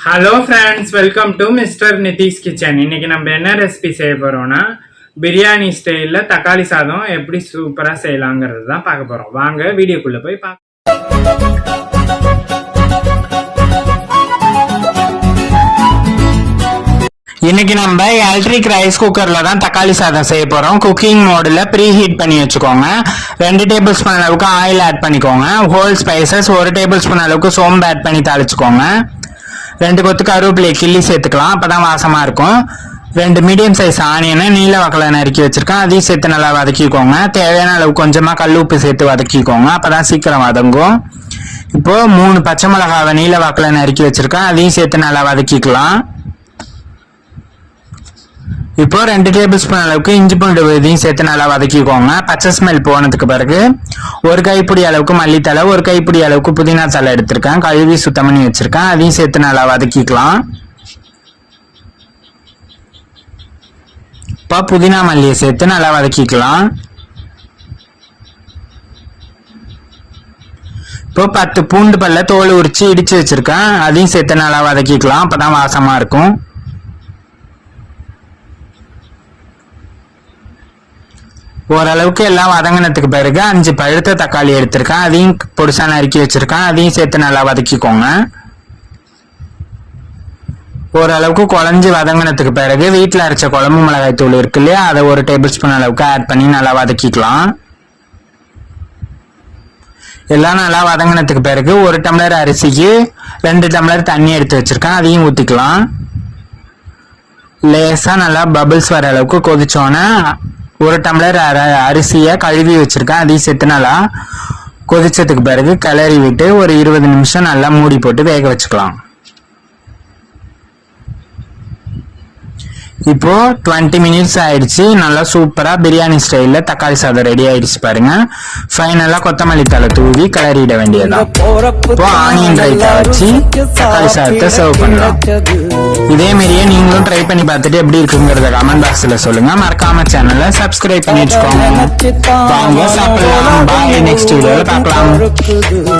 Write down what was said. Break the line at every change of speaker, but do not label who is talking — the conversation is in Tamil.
Hello friends, welcome to mister Nitish kitchen. இன்னைக்கு நம்ம என்ன ரெசிபி செய்ய போறோம்னா பிரியாணி ஸ்டைல்ல தக்காளி சாதம் எப்படி சூப்பரா செய்யலாங்கிறது தான் பார்க்க போறோம். வாங்க வீடியோக்குள்ள போய் பார்க்கலாம். இன்னைக்கு நம்ம எலக்ட்ரிக் ரைஸ் குக்கர்ல தான் தக்காளி சாதம் செய்ய போறோம். குக்கிங் மோடுல ப்ரீ ஹீட் பண்ணி வச்சுக்கோங்க. 2 டேபிள் ஸ்பூன் அளவுக்கு ஆயில் ஆட் பண்ணிக்கோங்க. ஹோல் ஸ்பைசஸ் 1 டேபிள் ஸ்பூன் அளவுக்கு சோம்பு ஆட் பண்ணி தாளிச்சுக்கோங்க. 2 கொத்து கருவேப்பிலை கிள்ளி சேர்த்துக்கலாம், அப்பதான் வாசமா இருக்கும். 2 மீடியம் சைஸ் ஆனியனை நீல வாக்கில் நறுக்கி வச்சிருக்கேன், அதையும் சேர்த்து நல்லா வதக்கிக்கோங்க. தேவையான அளவு கொஞ்சமா கல் உப்பு சேர்த்து வதக்கிக்கோங்க, அப்பதான் சீக்கிரம் வதங்கும். இப்போ 3 பச்சை மிளகாவை நீல வாக்கில் நறுக்கி வச்சிருக்கேன், அதையும் சேர்த்து நல்லா வதக்கிக்கலாம். இப்போ 2 டேபிள் ஸ்பூன் அளவுக்கு இஞ்சி பூண்டு இதையும் சேர்த்து நல்லா வதக்கிக்கோங்க. பச்சை ஸ்மெல் போனதுக்கு பிறகு 1 கைப்பிடி அளவுக்கு மல்லித்தலை, 1 கைப்பிடி அளவுக்கு புதினா தலை எடுத்திருக்கேன், கழுவி சுத்தம் பண்ணி வச்சிருக்கேன், அதையும் சேர்த்து நல்லா வதக்கிக்கலாம். இப்போ புதினா மல்லியை சேர்த்து நல்லா வதக்கிக்கலாம். இப்போ 10 பூண்டு பல்ல தோல் உரிச்சு இடிச்சு வச்சிருக்கேன், அதையும் சேர்த்து நல்லா வதக்கிக்கலாம், அப்பதான் வாசமா இருக்கும். ஓரளவுக்கு எல்லாம் வதங்கினதுக்கு பிறகு 5 பழுத்த தக்காளி எடுத்திருக்கேன், அதையும் பொடிசா நறுக்கி வச்சிருக்கேன், அதையும் சேர்த்து நல்லா வதக்கிக்கோங்க. ஓரளவுக்கு குழஞ்சி வதங்கினதுக்கு பிறகு வீட்டில் அரைச்ச குழம்பு மிளகாய் தூள் இருக்கு இல்லையா, அதை 1 டேபிள் ஸ்பூன் அளவுக்கு ஆட் பண்ணி நல்லா வதக்கிக்கலாம். எல்லாம் நல்லா வதங்கினதுக்கு பிறகு 1 டம்ளர் அரிசிக்கு 2 டம்ளர் தண்ணி எடுத்து வச்சிருக்கேன், அதையும் ஊற்றிக்கலாம். லேசா நல்லா பபிள்ஸ் வர அளவுக்கு கொதிச்சோன்னே 1 டம்ளர் அரிசியை கழுவி வச்சிருக்கேன், அதையும் சேர்த்து நல்லா கொதிச்சதுக்கு பிறகு கிளறி விட்டு ஒரு 20 நிமிஷம் நல்லா மூடி போட்டு வேக வச்சுக்கலாம். இப்போ 20 மினிட்ஸ் ஆயிடுச்சு. நல்லா சூப்பரா பிரியாணி ஸ்டைல்ல தக்காளி சாதம் ரெடி ஆயிடுச்சு பாருங்க. ஃபைனலா கொத்தமல்லி தலை தூவி கிளறிட வேண்டியதான். இப்போ ஆனியன் ரைத்தா வச்சு தக்காளி சாதத்தை சர்வ் பண்ணலாம். இதே மாதிரியே நீங்களும் ட்ரை பண்ணி பார்த்துட்டு எப்படி இருக்குங்கிறத கமெண்ட் பாக்ஸ்ல சொல்லுங்க. மறக்காம சேனலை சப்ஸ்கிரைப் பண்ணி வச்சுக்கோங்க. வாங்க சாப்பிடலாம். பாய், நெக்ஸ்ட் வீடியோல பார்க்கலாம்.